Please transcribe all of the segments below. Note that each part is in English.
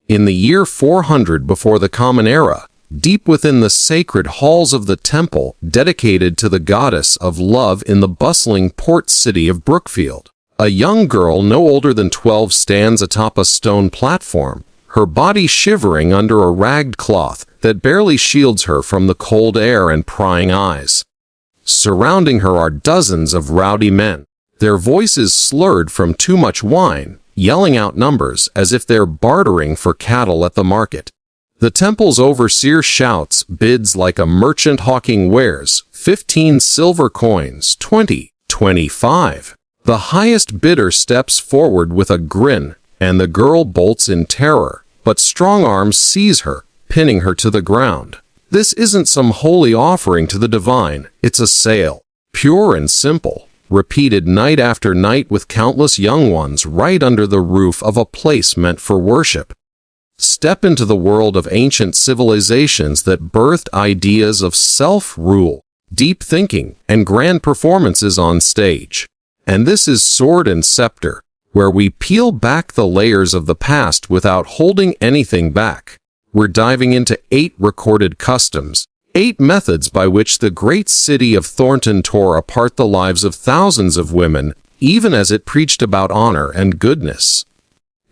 In the year 400 before the Common Era, deep within the sacred halls of the temple dedicated to the goddess of love in the bustling port city of Brookfield, a young girl no older than 12 stands atop a stone platform, her body shivering under a ragged cloth that barely shields her from the cold air and prying eyes. Surrounding her are dozens of rowdy men, their voices slurred from too much wine, yelling out numbers as if they're bartering for cattle at the market. The temple's overseer shouts bids like a merchant hawking wares, 15 silver coins, 20, 25. The highest bidder steps forward with a grin, and the girl bolts in terror, but strong arms seize her, pinning her to the ground. This isn't some holy offering to the divine, it's a sale, pure and simple, repeated night after night with countless young ones right under the roof of a place meant for worship. Step into the world of ancient civilizations that birthed ideas of self-rule, deep thinking, and grand performances on stage. And this is Sword and Scepter, where we peel back the layers of the past without holding anything back. We're diving into 8 recorded customs, 8 methods by which the great city of Thornton tore apart the lives of thousands of women, even as it preached about honor and goodness.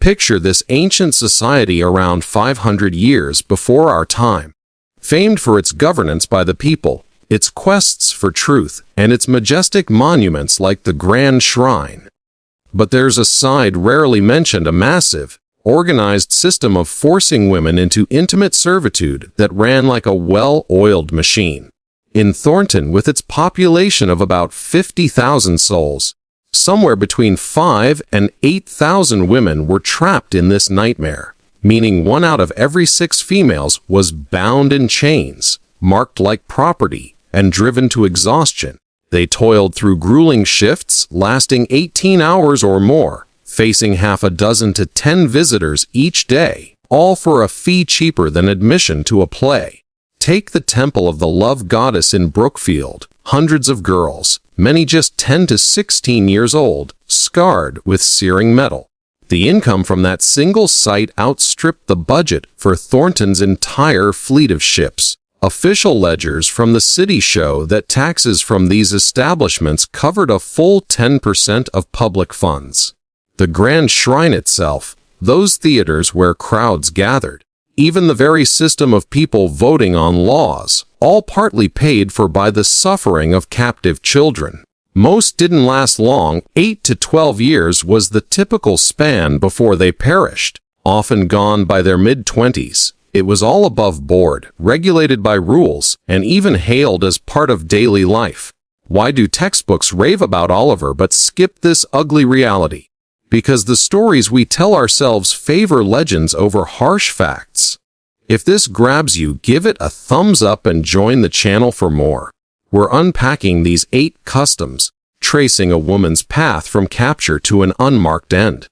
Picture this ancient society around 500 years before our time, famed for its governance by the people, its quests for truth, and its majestic monuments like the Grand Shrine. But there's a side rarely mentioned, a massive, organized system of forcing women into intimate servitude that ran like a well-oiled machine. In Thornton, with its population of about 50,000 souls, somewhere between 5,000 and 8,000 women were trapped in this nightmare, meaning 1 out of every 6 females was bound in chains, marked like property, and driven to exhaustion. They toiled through grueling shifts lasting 18 hours or more, facing half a dozen to 10 visitors each day, all for a fee cheaper than admission to a play. Take the Temple of the Love Goddess in Brookfield, hundreds of girls, many just 10 to 16 years old, scarred with searing metal. The income from that single site outstripped the budget for Thornton's entire fleet of ships. Official ledgers from the city show that taxes from these establishments covered a full 10% of public funds. The Grand Shrine itself, those theaters where crowds gathered, even the very system of people voting on laws, all partly paid for by the suffering of captive children. Most didn't last long. 8 to 12 years was the typical span before they perished, often gone by their mid-20s. It was all above board, regulated by rules, and even hailed as part of daily life. Why do textbooks rave about Oliver but skip this ugly reality? Because the stories we tell ourselves favor legends over harsh facts. If this grabs you, give it a thumbs up and join the channel for more. We're unpacking these 8 customs, tracing a woman's path from capture to an unmarked end.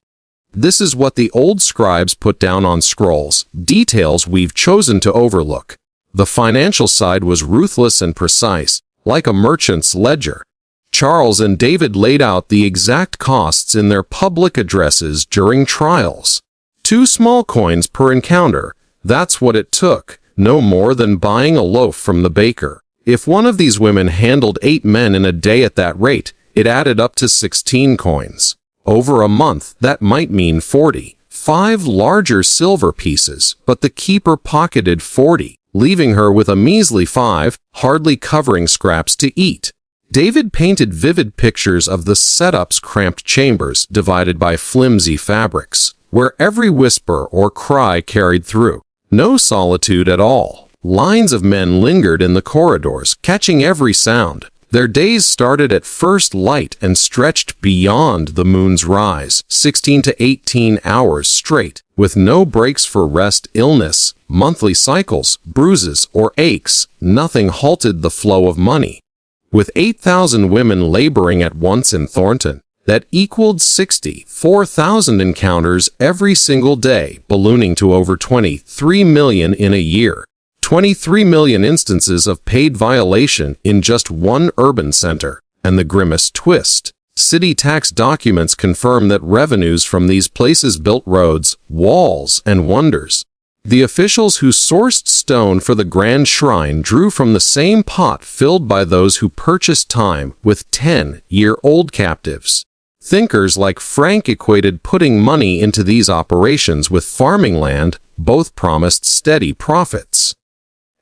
This is what the old scribes put down on scrolls, details we've chosen to overlook. The financial side was ruthless and precise, like a merchant's ledger. Charles and David laid out the exact costs in their public addresses during trials. 2 small coins per encounter, that's what it took, no more than buying a loaf from the baker. If one of these women handled 8 men in a day at that rate, it added up to 16 coins. Over a month, that might mean 40. 5 larger silver pieces, but the keeper pocketed 40, leaving her with a measly 5, hardly covering scraps to eat. David painted vivid pictures of the setup's cramped chambers divided by flimsy fabrics, where every whisper or cry carried through. No solitude at all. Lines of men lingered in the corridors, catching every sound. Their days started at first light and stretched beyond the moon's rise, 16 to 18 hours straight, with no breaks for rest, illness, monthly cycles, bruises, or aches. Nothing halted the flow of money. With 8,000 women laboring at once in Thornton, that equaled 64,000 encounters every single day, ballooning to over 23 million in a year. 23 million instances of paid violation in just one urban center. And the grimmest twist, City tax documents confirm that revenues from these places built roads, walls, and wonders. The officials who sourced stone for the grand shrine drew from the same pot filled by those who purchased time with 10-year-old captives. Thinkers like Frank equated putting money into these operations with farming land. Both promised steady profits.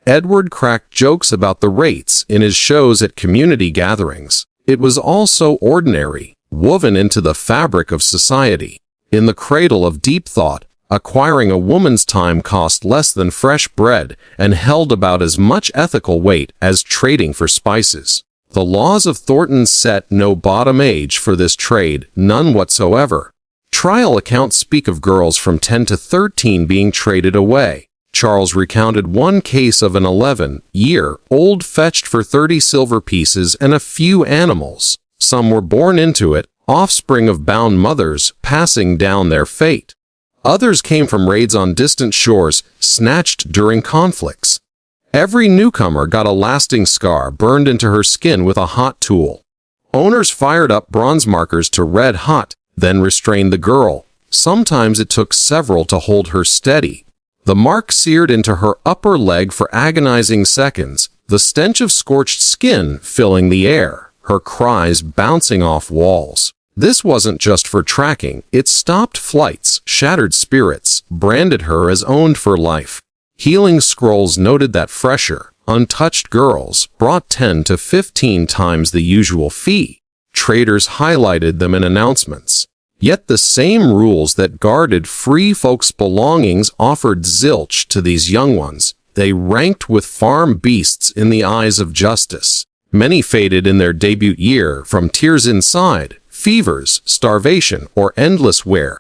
Edward cracked jokes about the rates in his shows at community gatherings. It was all so ordinary, woven into the fabric of society. In the cradle of deep thought, acquiring a woman's time cost less than fresh bread and held about as much ethical weight as trading for spices. The laws of Thornton set no bottom age for this trade, none whatsoever. Trial accounts speak of girls from 10 to 13 being traded away. Charles recounted one case of an 11-year-old fetched for 30 silver pieces and a few animals. Some were born into it, offspring of bound mothers, passing down their fate. Others came from raids on distant shores, snatched during conflicts. Every newcomer got a lasting scar burned into her skin with a hot tool. Owners fired up bronze markers to red hot, then restrained the girl. Sometimes it took several to hold her steady. The mark seared into her upper leg for agonizing seconds, the stench of scorched skin filling the air, her cries bouncing off walls. This wasn't just for tracking, it stopped flights, shattered spirits, branded her as owned for life. Healing scrolls noted that fresher, untouched girls brought 10 to 15 times the usual fee. Traders highlighted them in announcements. Yet the same rules that guarded free folks' belongings offered zilch to these young ones. They ranked with farm beasts in the eyes of justice. Many faded in their debut year from tears inside, fevers, starvation, or endless wear.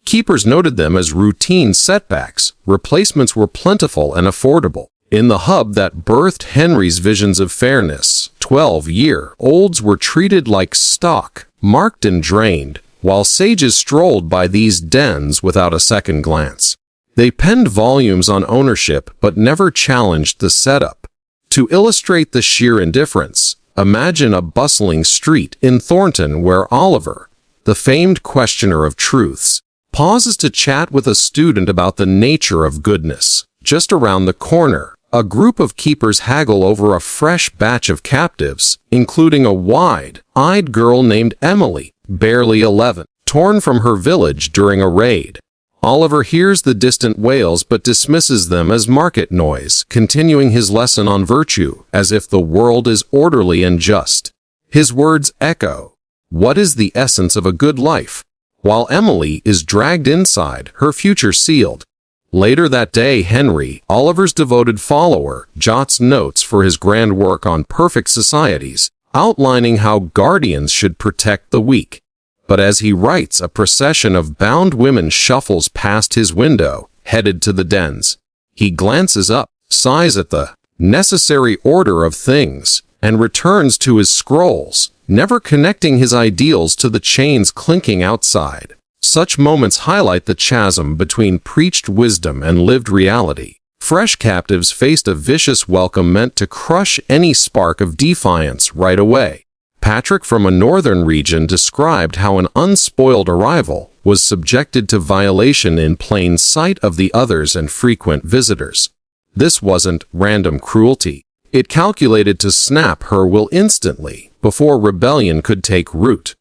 Keepers noted them as routine setbacks. Replacements were plentiful and affordable. In the hub that birthed Henry's visions of fairness, 12-year-olds were treated like stock, marked and drained, while sages strolled by these dens without a second glance. They penned volumes on ownership but never challenged the setup. To illustrate the sheer indifference, imagine a bustling street in Thornton where Oliver, the famed questioner of truths, pauses to chat with a student about the nature of goodness. Just around the corner, a group of keepers haggle over a fresh batch of captives, including a wide-eyed girl named Emily, barely 11, torn from her village during a raid. Oliver hears the distant wails but dismisses them as market noise, continuing his lesson on virtue, as if the world is orderly and just. His words echo, "What is the essence of a good life?" While Emily is dragged inside, her future sealed. Later that day, Henry, Oliver's devoted follower, jots notes for his grand work on perfect societies, outlining how guardians should protect the weak. But as he writes, a procession of bound women shuffles past his window, headed to the dens. He glances up, sighs at the necessary order of things, and returns to his scrolls, never connecting his ideals to the chains clinking outside. Such moments highlight the chasm between preached wisdom and lived reality. Fresh captives faced a vicious welcome meant to crush any spark of defiance right away. Patrick from a northern region described how an unspoiled arrival was subjected to violation in plain sight of the others and frequent visitors. This wasn't random cruelty. It calculated to snap her will instantly, before rebellion could take root.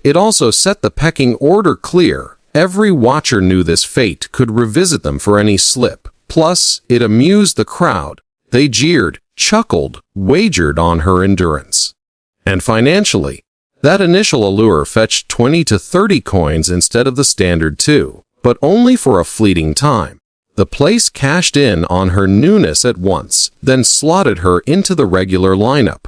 It also set the pecking order clear. Every watcher knew this fate could revisit them for any slip. Plus, it amused the crowd. They jeered, chuckled, wagered on her endurance. And financially, that initial allure fetched 20 to 30 coins instead of the standard 2, but only for a fleeting time. The place cashed in on her newness at once, then slotted her into the regular lineup.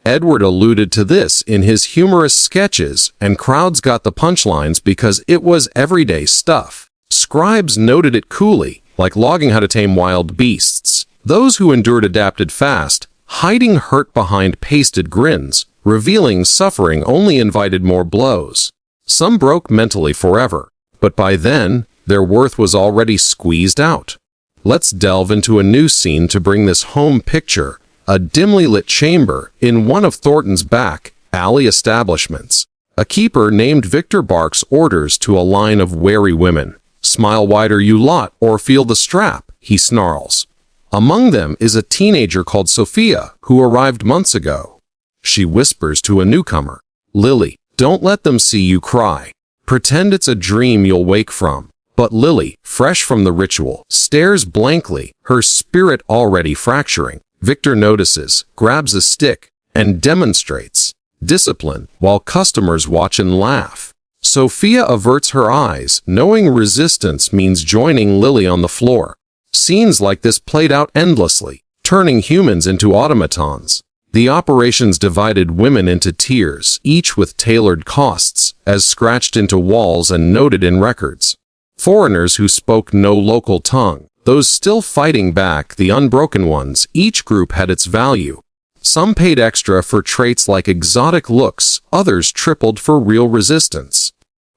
Edward alluded to this in his humorous sketches, and crowds got the punchlines because it was everyday stuff. Scribes noted it coolly, like logging how to tame wild beasts. Those who endured adapted fast, hiding hurt behind pasted grins, revealing suffering only invited more blows. Some broke mentally forever, but by then, their worth was already squeezed out. Let's delve into a new scene to bring this home picture, a dimly lit chamber in one of Thornton's back alley establishments. A keeper named Victor barks orders to a line of wary women. "Smile wider, you lot, or feel the strap," he snarls. Among them is a teenager called Sophia, who arrived months ago. She whispers to a newcomer, "Lily, don't let them see you cry. Pretend it's a dream you'll wake from." But Lily, fresh from the ritual, stares blankly, her spirit already fracturing. Victor notices, grabs a stick, and demonstrates discipline while customers watch and laugh. Sophia averts her eyes, knowing resistance means joining Lily on the floor. Scenes like this played out endlessly, turning humans into automatons. The operations divided women into tiers, each with tailored costs, as scratched into walls and noted in records. Foreigners who spoke no local tongue, those still fighting back, the unbroken ones, each group had its value. Some paid extra for traits like exotic looks, others tripled for real resistance.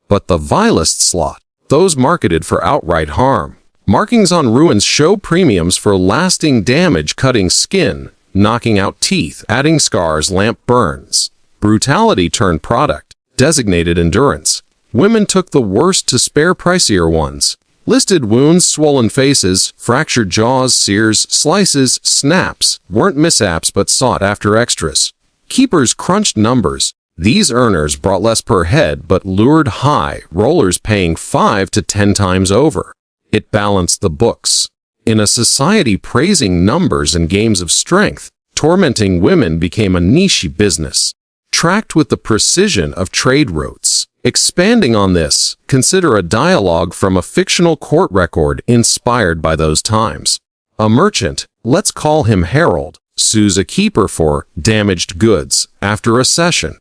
But the vilest slot, those marketed for outright harm. Markings on ruins show premiums for lasting damage, cutting skin, knocking out teeth, adding scars, lamp burns. Brutality turned product, designated endurance. Women took the worst to spare pricier ones. Listed wounds, swollen faces, fractured jaws, sears, slices, snaps weren't mishaps but sought after extras. Keepers crunched numbers. These earners brought less per head but lured high rollers paying 5 to 10 times over. It balanced the books. In a society praising numbers and games of strength, tormenting women became a niche business, tracked with the precision of trade routes. Expanding on this, consider a dialogue from a fictional court record inspired by those times. A merchant, let's call him Harold, sues a keeper for damaged goods after a session.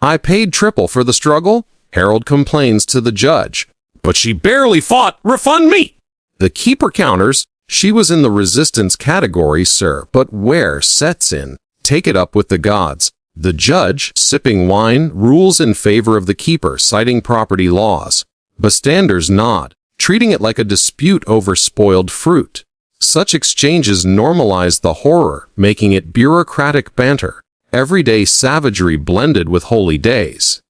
"I paid triple for the struggle," Harold complains to the judge. "But she barely fought, refund me!" The keeper counters, "She was in the resistance category, sir, but where sets in. Take it up with the gods." The judge, sipping wine, rules in favor of the keeper, citing property laws. Bystanders nod, treating it like a dispute over spoiled fruit. Such exchanges normalized the horror, making it bureaucratic banter, everyday savagery blended with holy days.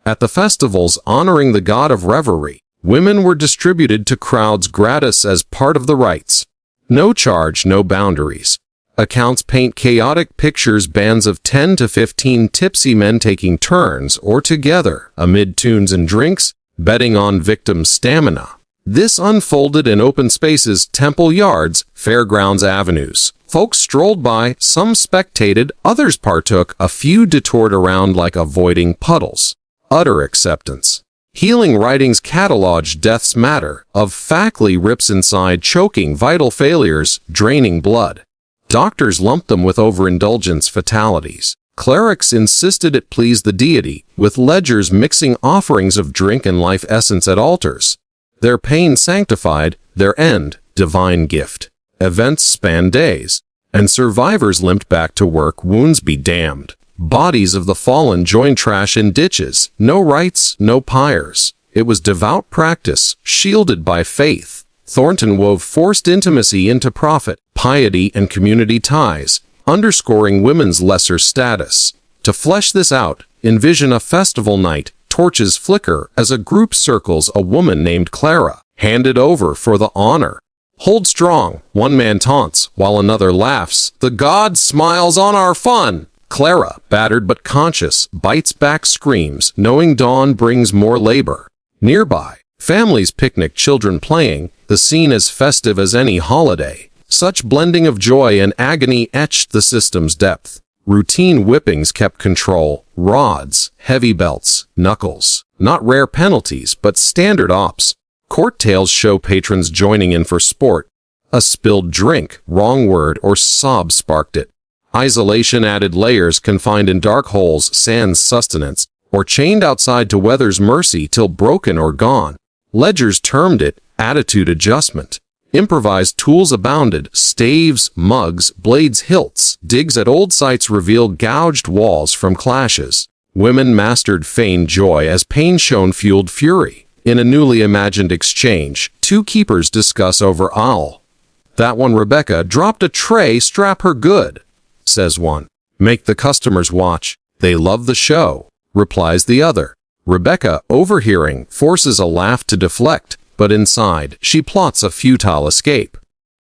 At the festivals honoring the god of revelry, women were distributed to crowds gratis as part of the rites. No charge, no boundaries. Accounts paint chaotic pictures, bands of 10 to 15 tipsy men taking turns or together, amid tunes and drinks, betting on victims' stamina. This unfolded in open spaces, temple yards, fairgrounds, avenues. Folks strolled by, some spectated, others partook, a few detoured around like avoiding puddles. Utter acceptance. Healing writings cataloged death's matter, of Fackley rips inside, choking, vital failures, draining blood. Doctors lumped them with overindulgence fatalities. Clerics insisted it pleased the deity, with ledgers mixing offerings of drink and life essence at altars. Their pain sanctified, their end, divine gift. Events spanned days, and survivors limped back to work, wounds be damned. Bodies of the fallen joined trash in ditches, no rites, no pyres. It was devout practice, shielded by faith. Thornton wove forced intimacy into profit, piety, and community ties, underscoring women's lesser status. To flesh this out, envision a festival night, torches flicker as a group circles a woman named Clara, handed over for the honor. Hold strong, one man taunts, while another laughs. The god smiles on our fun. Clara, battered but conscious, bites back screams, knowing dawn brings more labor. Nearby, families picnic, children playing, the scene as festive as any holiday. Such blending of joy and agony etched the system's depth. Routine whippings kept control, rods, heavy belts, knuckles. Not rare penalties, but standard ops. Court tales show patrons joining in for sport. A spilled drink, wrong word, or sob sparked it. Isolation added layers, confined in dark holes, sans sustenance, or chained outside to weather's mercy till broken or gone. Ledgers termed it attitude adjustment. Improvised tools abounded, staves, mugs, blades, hilts. Digs at old sites revealed gouged walls from clashes. Women mastered feigned joy as pain shown fueled fury. In a newly imagined exchange, two keepers discuss over owl. "That one Rebecca dropped a tray, strap her good," says one. "Make the customers watch. They love the show," replies the other. Rebecca, overhearing, forces a laugh to deflect, but inside, she plots a futile escape.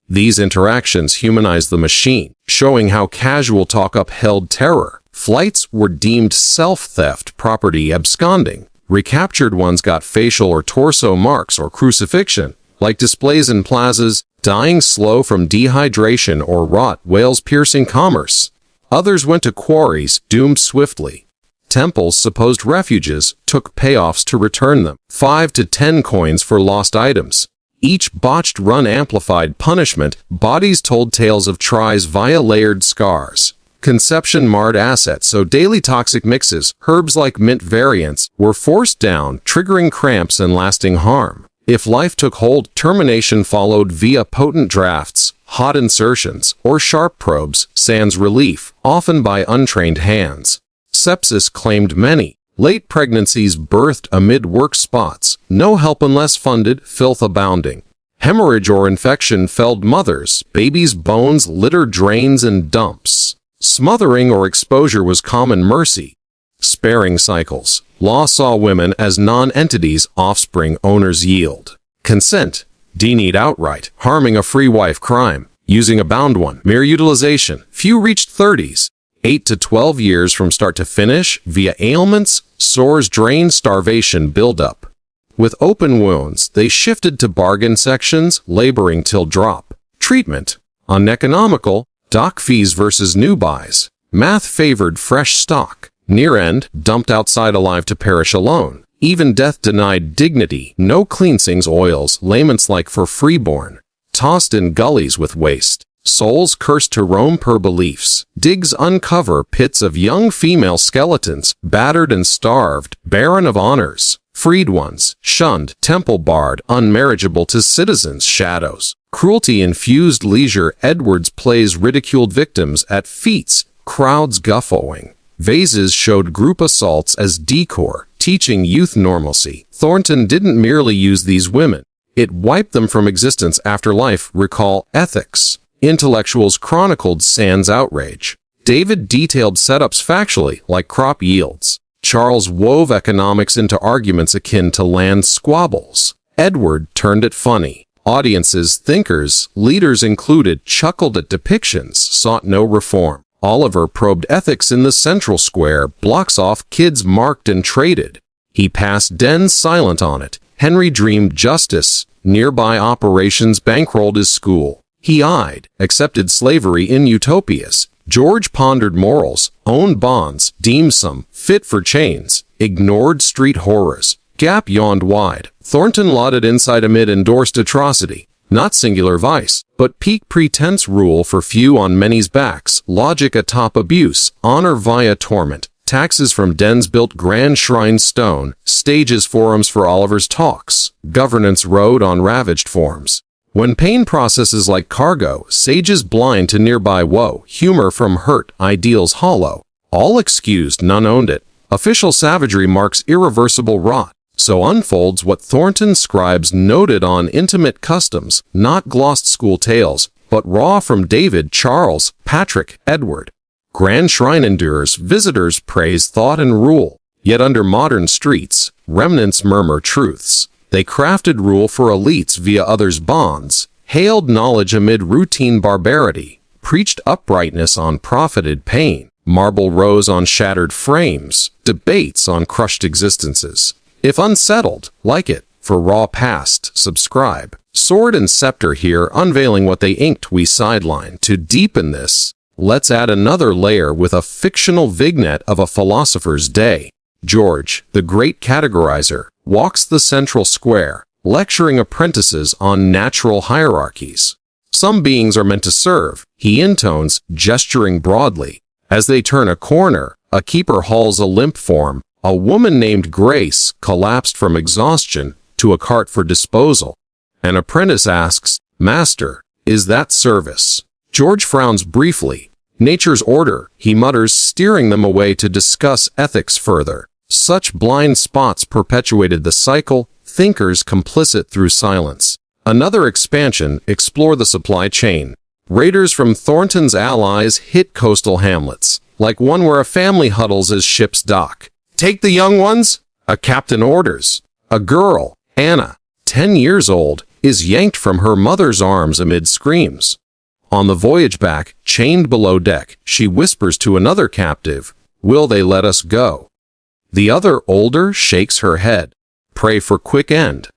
These interactions humanize the machine, showing how casual talk upheld terror. Flights were deemed self-theft, property absconding. Recaptured ones got facial or torso marks or crucifixion, like displays in plazas, dying slow from dehydration or rot, whales piercing commerce. Others went to quarries, doomed swiftly. Temples, supposed refuges, took payoffs to return them, 5 to 10 coins for lost items. Each botched run amplified punishment. Bodies told tales of tries via layered scars. Conception marred assets, so daily toxic mixes, herbs like mint variants, were forced down, triggering cramps and lasting harm. If life took hold, termination followed via potent drafts, hot insertions, or sharp probes, sans relief, often by untrained hands. Sepsis claimed many. Late pregnancies birthed amid work spots. No help unless funded, filth abounding. Hemorrhage or infection felled mothers. Babies' bones littered drains and dumps. Smothering or exposure was common mercy. Sparing cycles. Law saw women as non-entities, offspring owners yield. Consent. Denied outright, harming a free wife crime. Using a bound one. Mere utilization. Few reached 30s. 8 to 12 years from start to finish, via ailments, sores drain, starvation buildup. With open wounds, they shifted to bargain sections, laboring till drop. Treatment. Uneconomical. Doc fees versus new buys. Math favored fresh stock. Near end, dumped outside alive to perish alone. Even death denied dignity. No cleansings, oils, laments like for freeborn. Tossed in gullies with waste. Souls cursed to roam per beliefs. Digs uncover pits of young female skeletons, battered and starved, barren of honors. Freed ones, shunned, temple barred, unmarriageable to citizens, shadows. Cruelty-infused leisure. Edwards plays ridiculed victims at feats, crowds guffawing. Vases showed group assaults as decor, teaching youth normalcy. Thornton didn't merely use these women. It wiped them from existence after life. Recall ethics. Intellectuals chronicled sans outrage. David detailed setups factually, like crop yields. Charles wove economics into arguments akin to land squabbles. Edward turned it funny. Audiences, thinkers, leaders included, chuckled at depictions, sought no reform. Oliver probed ethics in the central square, blocks off kids marked and traded. He passed dens silent on it. Henry dreamed justice. Nearby operations bankrolled his school. He eyed, accepted slavery in utopias. George pondered morals, owned bonds, deemed some fit for chains, ignored street horrors. Gap yawned wide. Thornton lauded insight amid endorsed atrocity. Not singular vice, but peak pretense rule for few on many's backs. Logic atop abuse, honor via torment. Taxes from dens built grand shrine stone. Stages forums for Oliver's talks. Governance rode on ravaged forms. When pain processes like cargo, sages blind to nearby woe, humor from hurt, ideals hollow. All excused, none owned it. Official savagery marks irreversible rot. So unfolds what Thornton scribes noted on intimate customs, not glossed school tales, but raw from David, Charles, Patrick, Edward. Grand shrine endures, visitors praise thought and rule. Yet under modern streets, remnants murmur truths. They crafted rule for elites via others' bonds, hailed knowledge amid routine barbarity, preached uprightness on profited pain, marble rose on shattered frames, debates on crushed existences. If unsettled, like it, for raw past, subscribe. Sword and scepter here, unveiling what they inked, we sideline. To deepen this, let's add another layer with a fictional vignette of a philosopher's day. George, the great categorizer, walks the central square, lecturing apprentices on natural hierarchies. Some beings are meant to serve, he intones, gesturing broadly. As they turn a corner, a keeper hauls a limp form. A woman named Grace collapsed from exhaustion to a cart for disposal. An apprentice asks, "Master, is that service?" George frowns briefly. "Nature's order," he mutters, steering them away to discuss ethics further. Such blind spots perpetuated the cycle, thinkers complicit through silence. Another expansion, explore the supply chain. Raiders from Thornton's allies hit coastal hamlets, like one where a family huddles as ships dock. "Take the young ones?" A captain orders. A girl, Anna, 10 years old, is yanked from her mother's arms amid screams. On the voyage back, chained below deck, she whispers to another captive, "Will they let us go?" The other, older, shakes her head. Pray for quick end.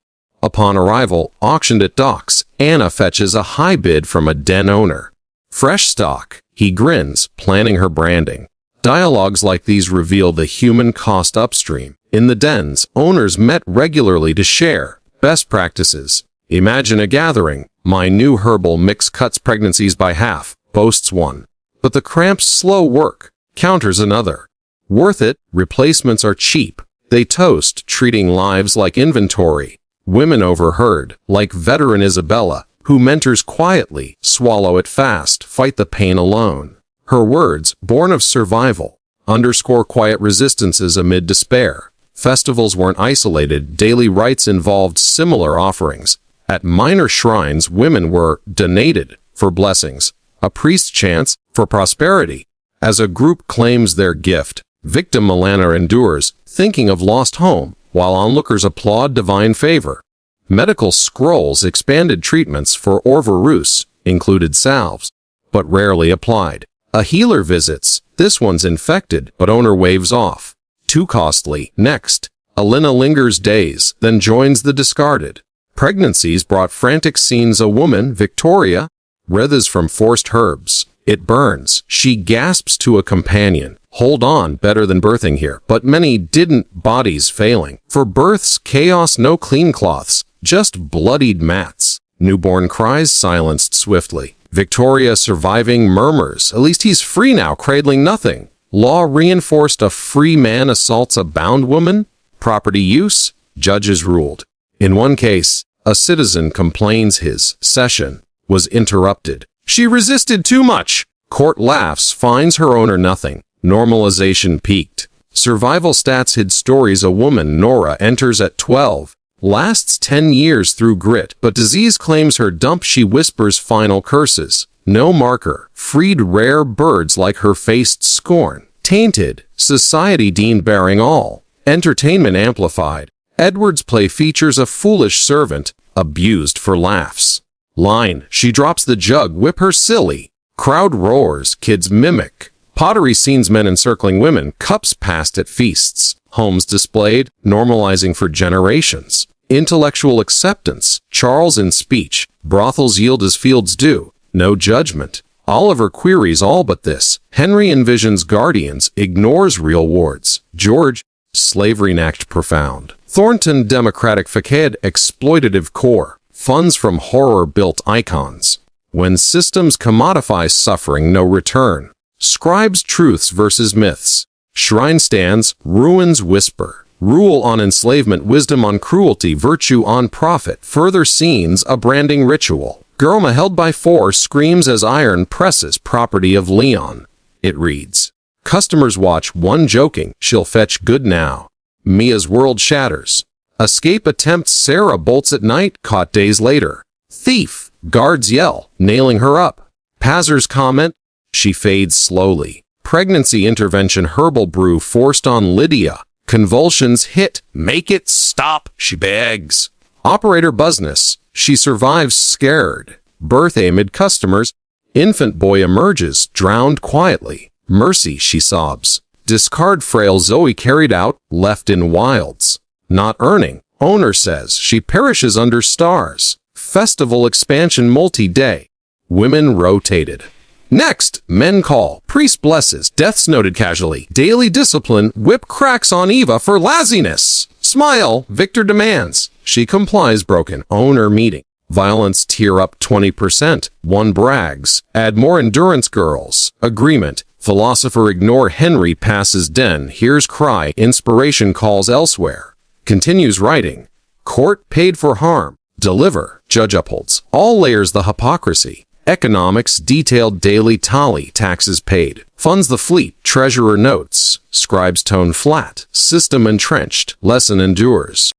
Upon arrival, auctioned at docks, Anna fetches a high bid from a den owner. Fresh stock, he grins, planning her branding. Dialogues like these reveal the human cost upstream. In the dens, owners met regularly to share best practices. Imagine a gathering. My new herbal mix cuts pregnancies by half, boasts one. But the cramp's slow work, counters another. Worth it, replacements are cheap. They toast, treating lives like inventory. Women overheard, like veteran Isabella, who mentors quietly, swallow it fast, fight the pain alone. Her words, born of survival, underscore quiet resistances amid despair. Festivals weren't isolated, daily rites involved similar offerings. At minor shrines, women were donated for blessings, a priest's chants for prosperity. As a group claims their gift, victim Milana endures, thinking of lost home, while onlookers applaud divine favor. Medical scrolls expanded treatments for Orvarus, included salves, but rarely applied. A healer visits, this one's infected, but owner waves off. Too costly. Next, Alina lingers days, then joins the discarded. Pregnancies brought frantic scenes. A woman, Victoria, writhes from forced herbs. It burns. She gasps to a companion. Hold on, better than birthing here. But many didn't, bodies failing. For births, chaos, no clean cloths, just bloodied mats. Newborn cries silenced swiftly. Victoria surviving murmurs, at least he's free now, cradling nothing. Law reinforced, a free man assaults a bound woman. Property use, judges ruled. In one case, a citizen complains his session was interrupted. She resisted too much. Court laughs, fines her owner nothing. Normalization peaked. Survival stats hid stories. A woman, Nora, enters at 12. Lasts 10 years through grit, but disease claims her dump. She whispers final curses. No marker. Freed rare birds like her faced scorn. Tainted. Society deemed bearing all. Entertainment amplified. Edward's play features a foolish servant, abused for laughs. Line. She drops the jug, whip her silly. Crowd roars, kids mimic. Pottery scenes, men encircling women, cups passed at feasts. Homes displayed, normalizing for generations. Intellectual acceptance, Charles in speech. Brothels yield as fields do. No judgment. Oliver queries all but this. Henry envisions guardians, ignores real wards. George, slavery knacked profound. Thornton, democratic facade, exploitative core. Funds from horror built icons. When systems commodify suffering, no return. Scribes, truths versus myths. Shrine stands, ruins whisper. Rule on enslavement, wisdom on cruelty, virtue on profit. Further scenes, a branding ritual. Girlma held by four screams as iron presses, property of Leon. It reads. Customers watch, one joking, she'll fetch good now. Mia's world shatters. Escape attempts, Sarah bolts at night, caught days later. Thief, guards yell, nailing her up. Pazer's comment, she fades slowly. Pregnancy intervention, herbal brew forced on Lydia. Convulsions hit, make it stop, she begs. Operator business, she survives scared. Birth amid customers, infant boy emerges, drowned quietly. Mercy, she sobs. Discard frail Zoe carried out, left in wilds. Not earning, owner says, she perishes under stars. Festival expansion multi-day. Women rotated. Next, men call, priest blesses, deaths noted casually. Daily discipline, whip cracks on Eva for laziness. Smile, Victor demands. She complies, broken. Owner meeting. Violence tear up 20%. One brags. Add more endurance, girls. Agreement. Philosopher ignore Henry passes den. Hears cry. Inspiration calls elsewhere. Continues writing. Court paid for harm. Deliver. Judge upholds. All layers the hypocrisy. Economics, detailed daily tally, taxes paid. Funds the fleet, treasurer notes. Scribes tone flat. System entrenched. Lesson endures.